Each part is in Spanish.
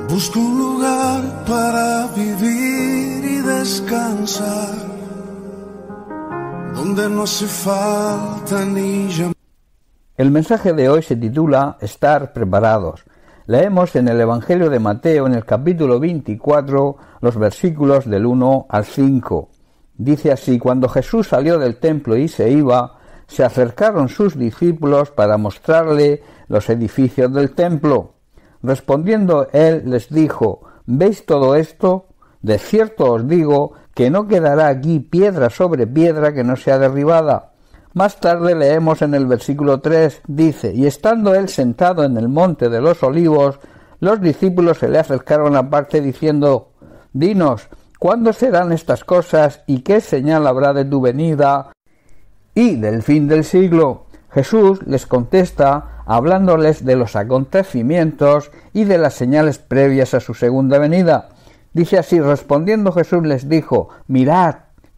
Busco un lugar para vivir y descansar, donde no hace falta ni llamar. El mensaje de hoy se titula Estar preparados. Leemos en el Evangelio de Mateo, en el capítulo 24, los versículos del 1 al 5. Dice así: Cuando Jesús salió del templo y se iba, se acercaron sus discípulos para mostrarle los edificios del templo. Respondiendo él les dijo: ¿Veis todo esto? De cierto os digo que no quedará aquí piedra sobre piedra que no sea derribada. Más tarde leemos en el versículo 3, dice: Y estando él sentado en el monte de los olivos, los discípulos se le acercaron aparte diciendo: Dinos, ¿cuándo serán estas cosas y qué señal habrá de tu venida y del fin del siglo? Jesús les contesta hablándoles de los acontecimientos y de las señales previas a su segunda venida. Dice así: respondiendo Jesús les dijo: Mirad,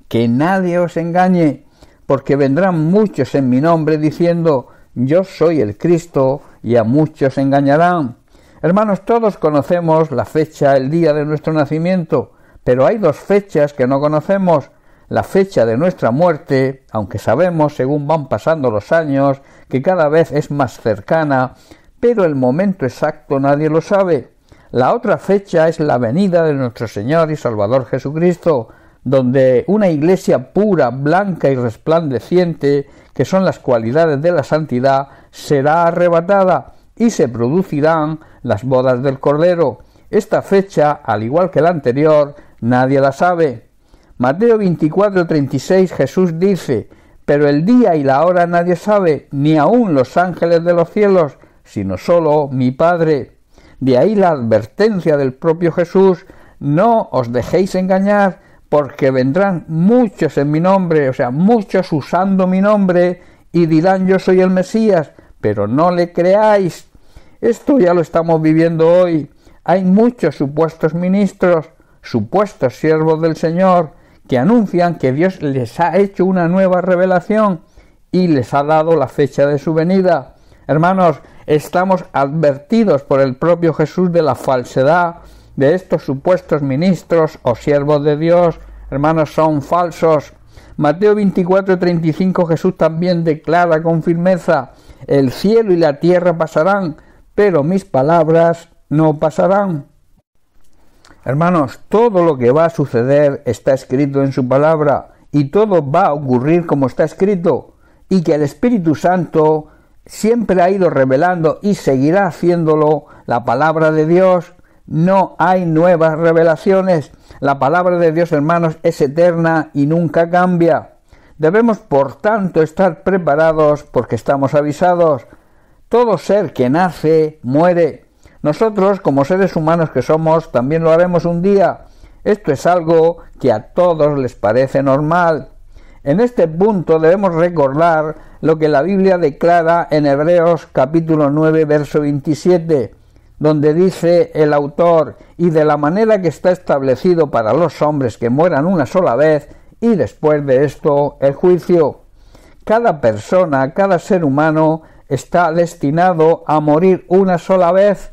que nadie os engañe, porque vendrán muchos en mi nombre diciendo: Yo soy el Cristo, y a muchos engañarán. Hermanos, todos conocemos la fecha, el día de nuestro nacimiento, pero hay dos fechas que no conocemos: la fecha de nuestra muerte, aunque sabemos, según van pasando los años, que cada vez es más cercana, pero el momento exacto nadie lo sabe. La otra fecha es la venida de nuestro Señor y Salvador Jesucristo, donde una iglesia pura, blanca y resplandeciente, que son las cualidades de la santidad, será arrebatada y se producirán las bodas del Cordero. Esta fecha, al igual que la anterior, nadie la sabe. Mateo 24:36 Jesús dice: Pero el día y la hora nadie sabe, ni aun los ángeles de los cielos, sino solo mi Padre. De ahí la advertencia del propio Jesús: no os dejéis engañar, porque vendrán muchos en mi nombre, o sea, muchos usando mi nombre, y dirán: yo soy el Mesías, pero no le creáis. Esto ya lo estamos viviendo hoy. Hay muchos supuestos ministros, supuestos siervos del Señor, que anuncian que Dios les ha hecho una nueva revelación y les ha dado la fecha de su venida. Hermanos, estamos advertidos por el propio Jesús de la falsedad de estos supuestos ministros o siervos de Dios. Hermanos, son falsos. Mateo 24:35 Jesús también declara con firmeza: el cielo y la tierra pasarán, pero mis palabras no pasarán. Hermanos, todo lo que va a suceder está escrito en su palabra, y todo va a ocurrir como está escrito, y que el Espíritu Santo siempre ha ido revelando y seguirá haciéndolo la palabra de Dios. No hay nuevas revelaciones. La palabra de Dios, hermanos, es eterna y nunca cambia. Debemos, por tanto, estar preparados porque estamos avisados. Todo ser que nace, muere. Nosotros, como seres humanos que somos, también lo haremos un día. Esto es algo que a todos les parece normal. En este punto debemos recordar lo que la Biblia declara en Hebreos capítulo 9, verso 27, donde dice el autor: y de la manera que está establecido para los hombres que mueran una sola vez, y después de esto el juicio. Cada persona, cada ser humano está destinado a morir una sola vez.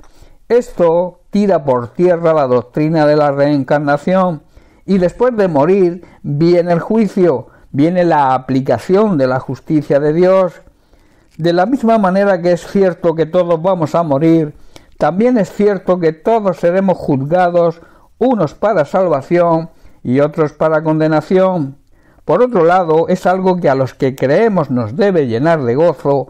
Esto tira por tierra la doctrina de la reencarnación, y después de morir viene el juicio, viene la aplicación de la justicia de Dios. De la misma manera que es cierto que todos vamos a morir, también es cierto que todos seremos juzgados, unos para salvación y otros para condenación. Por otro lado, es algo que a los que creemos nos debe llenar de gozo,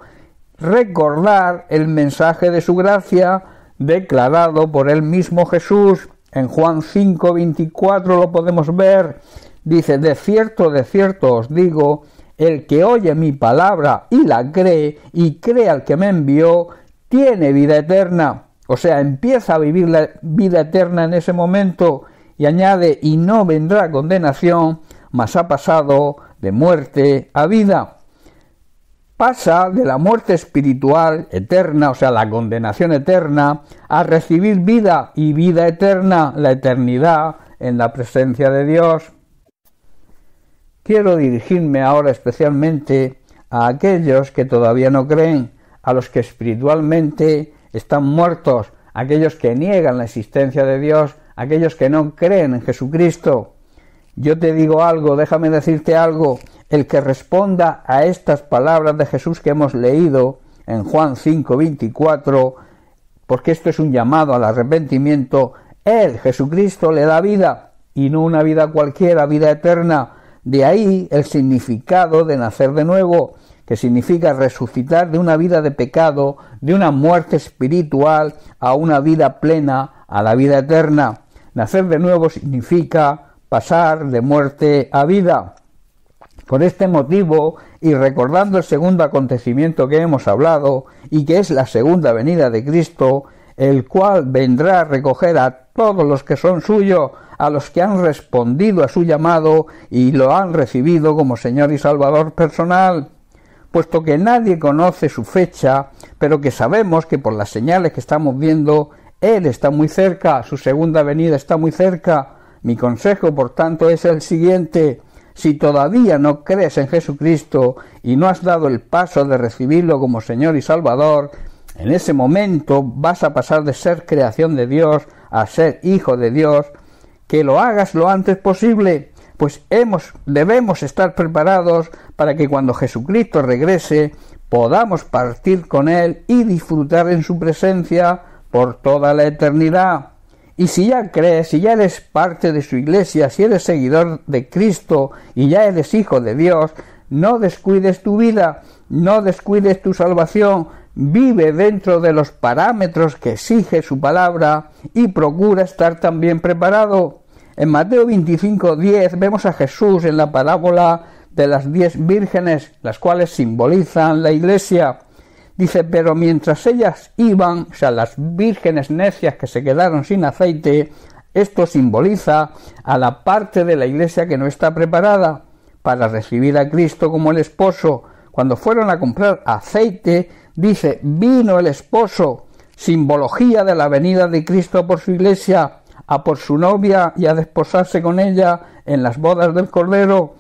recordar el mensaje de su gracia declarado por el mismo Jesús. En Juan 5:24 lo podemos ver. Dice: de cierto os digo, el que oye mi palabra y la cree, y cree al que me envió, tiene vida eterna. O sea, empieza a vivir la vida eterna en ese momento, y añade: y no vendrá condenación, mas ha pasado de muerte a vida. Pasa de la muerte espiritual eterna, o sea, la condenación eterna, a recibir vida y vida eterna, la eternidad en la presencia de Dios. Quiero dirigirme ahora especialmente a aquellos que todavía no creen, a los que espiritualmente están muertos, aquellos que niegan la existencia de Dios, aquellos que no creen en Jesucristo. Yo te digo algo, déjame decirte algo, el que responda a estas palabras de Jesús que hemos leído en Juan 5:24, porque esto es un llamado al arrepentimiento, Él, Jesucristo, le da vida, y no una vida cualquiera, vida eterna. De ahí el significado de nacer de nuevo, que significa resucitar de una vida de pecado, de una muerte espiritual, a una vida plena, a la vida eterna. Nacer de nuevo significa pasar de muerte a vida. Por este motivo, y recordando el segundo acontecimiento que hemos hablado, y que es la segunda venida de Cristo, el cual vendrá a recoger a todos los que son suyos, a los que han respondido a su llamado y lo han recibido como Señor y Salvador personal. Puesto que nadie conoce su fecha, pero que sabemos que por las señales que estamos viendo, Él está muy cerca, su segunda venida está muy cerca. Mi consejo, por tanto, es el siguiente: si todavía no crees en Jesucristo y no has dado el paso de recibirlo como Señor y Salvador, en ese momento vas a pasar de ser creación de Dios a ser hijo de Dios. Que lo hagas lo antes posible, pues debemos estar preparados para que cuando Jesucristo regrese podamos partir con Él y disfrutar en su presencia por toda la eternidad. Y si ya crees, si ya eres parte de su iglesia, si eres seguidor de Cristo y ya eres hijo de Dios, no descuides tu vida, no descuides tu salvación, vive dentro de los parámetros que exige su palabra y procura estar también preparado. En Mateo 25:10 vemos a Jesús en la parábola de las 10 vírgenes, las cuales simbolizan la iglesia. Dice, pero mientras ellas iban, o sea, las vírgenes necias que se quedaron sin aceite, esto simboliza a la parte de la iglesia que no está preparada para recibir a Cristo como el esposo. Cuando fueron a comprar aceite, dice, vino el esposo, simbología de la venida de Cristo por su iglesia, a por su novia y a desposarse con ella en las bodas del Cordero.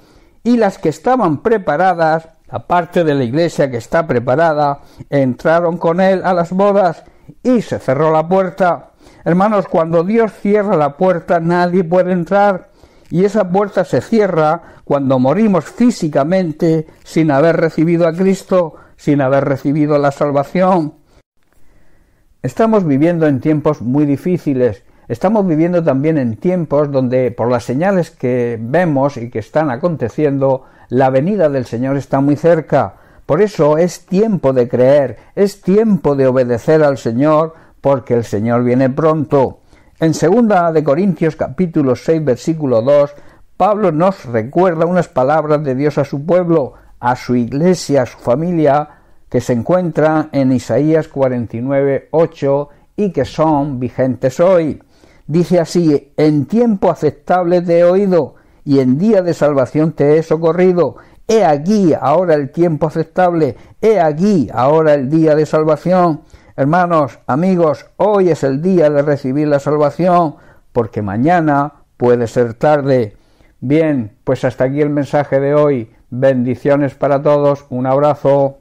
Y las que estaban preparadas, la parte de la iglesia que está preparada, entraron con él a las bodas y se cerró la puerta. Hermanos, cuando Dios cierra la puerta, nadie puede entrar, y esa puerta se cierra cuando morimos físicamente sin haber recibido a Cristo, sin haber recibido la salvación. Estamos viviendo en tiempos muy difíciles. Estamos viviendo también en tiempos donde, por las señales que vemos y que están aconteciendo, la venida del Señor está muy cerca. Por eso es tiempo de creer, es tiempo de obedecer al Señor, porque el Señor viene pronto. En 2 de Corintios capítulo 6, versículo 2, Pablo nos recuerda unas palabras de Dios a su pueblo, a su iglesia, a su familia, que se encuentran en Isaías 49:8 y que son vigentes hoy. Dice así, en tiempo aceptable te he oído, y en día de salvación te he socorrido. He aquí ahora el tiempo aceptable, he aquí ahora el día de salvación. Hermanos, amigos, hoy es el día de recibir la salvación, porque mañana puede ser tarde. Bien, pues hasta aquí el mensaje de hoy. Bendiciones para todos, un abrazo.